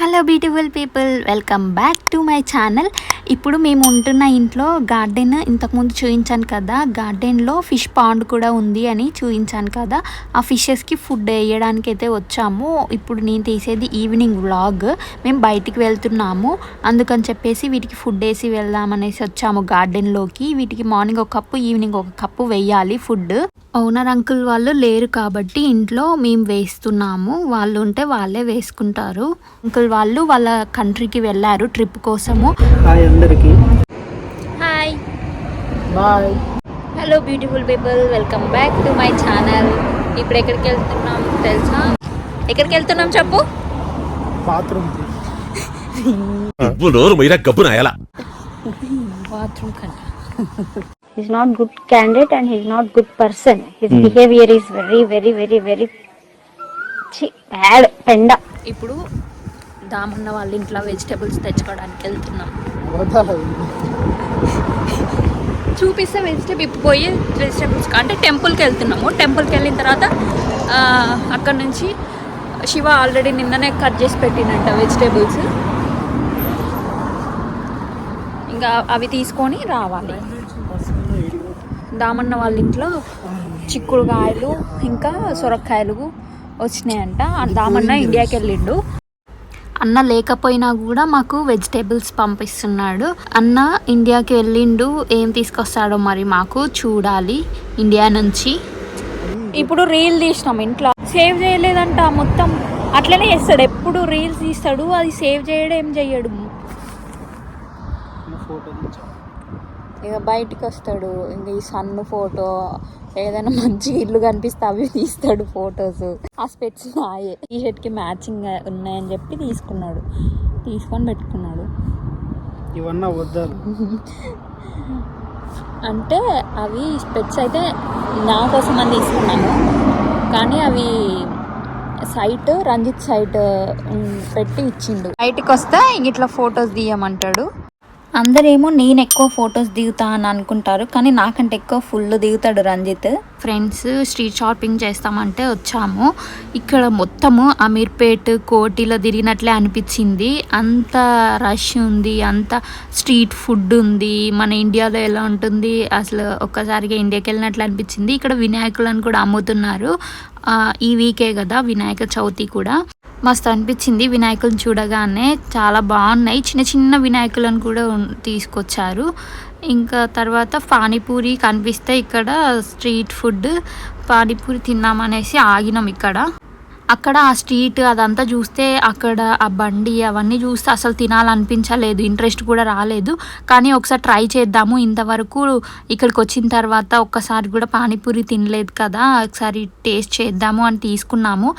Hello beautiful people, welcome back to my channel. ఇప్పుడు మేము ఉంటున్న ఇంట్లో గార్డెన్ ఇంతకుముందు చూపించాను కదా, గార్డెన్లో ఫిష్ పాండ్ కూడా ఉంది అని చూపించాను కదా. ఆ ఫిషెస్కి ఫుడ్ వేయడానికి అయితే వచ్చాము. ఇప్పుడు నేను తీసేది ఈవినింగ్ వ్లాగ్. మేము బయటికి వెళ్తున్నాము, అందుకని చెప్పేసి వీటికి ఫుడ్ వేసి వెళ్దామనేసి వచ్చాము గార్డెన్లోకి. వీటికి మార్నింగ్ ఒక కప్పు, ఈవినింగ్ ఒక కప్పు వేయాలి ఫుడ్. ఓనర్ అంకుల్ వాళ్ళు లేరు కాబట్టి ఇంట్లో మేము వేస్తున్నాము, వాళ్ళు ఉంటే వాళ్ళే వేసుకుంటారు. అంకుల్ వాళ్ళు వాళ్ళ కంట్రీకి వెళ్ళారు ట్రిప్ కోసము. హాయ్ అందరికి. Hi bye. Hello beautiful people, welcome back to my channel. ఇప్పుడు ఎక్కడికి వెళ్తున్నాం తెలుసా? ఎక్కడికి వెళ్తున్నాం చెప్పు? బాత్రూమ్. బాత్రూమ్ కంట. He's not good candidate and he's not good person. His behavior is very bad. Penda. ఇప్పుడు దామన్న వాళ్ళ ఇంట్లో వెజిటేబుల్స్ తెచ్చుకోవడానికి వెళ్తున్నాం. చూపిస్తే ఇప్పుడు పోయి వెజిటేబుల్స్ అంటే టెంపుల్కి వెళ్తున్నాము. టెంపుల్కి వెళ్ళిన తర్వాత అక్కడ నుంచి శివ ఆల్రెడీ నిన్ననే కట్ చేసి పెట్టినట్ట వెజిటేబుల్స్, ఇంకా అవి తీసుకొని రావాలి. దామన్న వాళ్ళ ఇంట్లో చిక్కుడుకాయలు ఇంకా సొరకాయలు వచ్చినాయంట. దామన్న ఇండియాకి వెళ్ళిండు. అన్న లేకపోయినా కూడా మాకు వెజిటేబుల్స్ పంపిస్తున్నాడు. అన్న ఇండియాకి వెళ్ళిండు, ఏం తీసుకొస్తాడో మరి మాకు చూడాలి ఇండియా నుంచి. ఇప్పుడు రీల్ తీసినాం, ఇంట్లో సేవ్ చేయలేదంట మొత్తం. అట్లనే చేస్తాడు, ఎప్పుడు రీల్స్ తీస్తాడు, అది సేవ్ చేయడం ఏం చెయ్యడు. ఇక బయటికి వస్తాడు, ఇంక ఈ సన్ను ఫోటో, ఏదైనా మంచి ఇల్లు కనిపిస్తే అవి తీస్తాడు ఫొటోస్. ఆ స్పెట్స్ నాయే, టీ షర్ట్కి మ్యాచింగ్ ఉన్నాయని చెప్పి తీసుకున్నాడు, తీసుకొని పెట్టుకున్నాడు. ఇవన్నీ వద్దాలు అంటే అవి స్పెట్స్ అయితే నా కోసం అని తీసుకున్నాను, కానీ అవి సైట్ రంజిత్ సైట్ పెట్టి ఇచ్చిండు. బయటికి వస్తే ఇట్లా ఫొటోస్ తీయమంటాడు. అందరేమో నేను ఎక్కువ ఫొటోస్ దిగుతా అని అనుకుంటారు, కానీ నాకంటే ఎక్కువ ఫుల్ దిగుతాడు రంజిత్. ఫ్రెండ్స్ స్ట్రీట్ షాపింగ్ చేస్తామంటే వచ్చాము. ఇక్కడ మొత్తము అమీర్పేట్ కోటిలో తిరిగినట్లే అనిపించింది. అంత రష్ ఉంది, అంత స్ట్రీట్ ఫుడ్ ఉంది. మన ఇండియాలో ఎలా ఉంటుంది అసలు ఒక్కసారిగా ఇండియాకి వెళ్ళినట్లు అనిపించింది. ఇక్కడ వినాయకులను కూడా అమ్ముతున్నారు. ఈ వీకే కదా వినాయక చవితి కూడా. మస్తు అనిపించింది వినాయకులను చూడగానే, చాలా బాగున్నాయి. చిన్న చిన్న వినాయకులను కూడా తీసుకొచ్చారు. ఇంకా తర్వాత పానీపూరి కనిపిస్తే ఇక్కడ స్ట్రీట్ ఫుడ్ పానీపూరి తిన్నామనేసి ఆగినాం ఇక్కడ. అక్కడ ఆ స్ట్రీట్ అదంతా చూస్తే, అక్కడ ఆ బండి అవన్నీ చూస్తే అసలు తినాలనిపించలేదు, ఇంట్రెస్ట్ కూడా రాలేదు. కానీ ఒకసారి ట్రై చేద్దాము, ఇంతవరకు ఇక్కడికి వచ్చిన తర్వాత ఒక్కసారి కూడా పానీపూరి తినలేదు కదా, ఒకసారి టేస్ట్ చేద్దాము అని తీసుకున్నాము.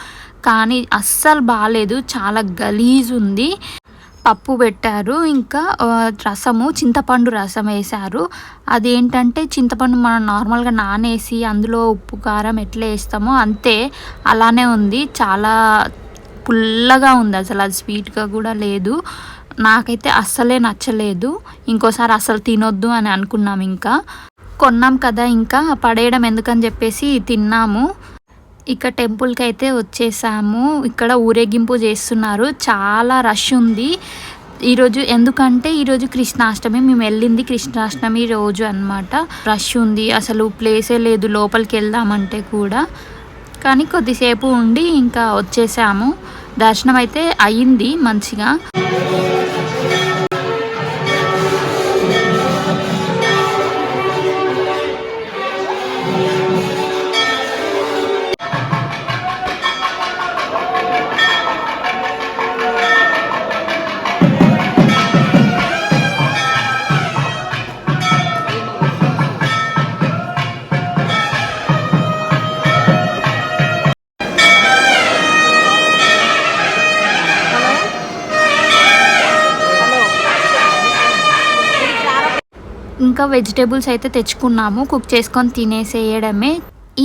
కానీ అస్సలు బాగాలేదు, చాలా గలీజ్ ఉంది. పప్పు పెట్టారు, ఇంకా రసము, చింతపండు రసం వేశారు. అదేంటంటే చింతపండు మనం నార్మల్గా నానేసి అందులో ఉప్పు కారం ఎట్లా వేస్తామో అంతే అలానే ఉంది. చాలా పుల్లగా ఉంది, అసలు అది స్వీట్గా కూడా లేదు. నాకైతే అస్సలే నచ్చలేదు. ఇంకోసారి అస్సలు తినొద్దు అని అనుకున్నాం. ఇంకా కొన్నాం కదా, ఇంకా పడేయడం ఎందుకని చెప్పేసి తిన్నాము. ఇక టెంపుల్కి అయితే వచ్చేసాము. ఇక్కడ ఊరేగింపు చేస్తున్నారు, చాలా రష్ ఉంది ఈరోజు. ఎందుకంటే ఈరోజు కృష్ణాష్టమి, మేము వెళ్ళింది కృష్ణాష్టమి రోజు అన్నమాట. రష్ ఉంది, అసలు ప్లేసే లేదు లోపలికి వెళ్దామంటే కూడా. కానీ కొద్దిసేపు ఉండి ఇంకా వచ్చేసాము. దర్శనం అయితే అయ్యింది మంచిగా. ఇంకా వెజిటేబుల్స్ అయితే తెచ్చుకున్నాము, కుక్ చేసుకొని తినేసేయడమే.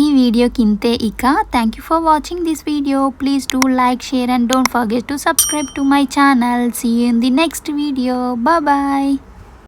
ఈ వీడియోకి ఇంతే ఇక. Thank you for watching this video. Please do like, share and don't forget to subscribe to my channel. See you in the next video. Bye.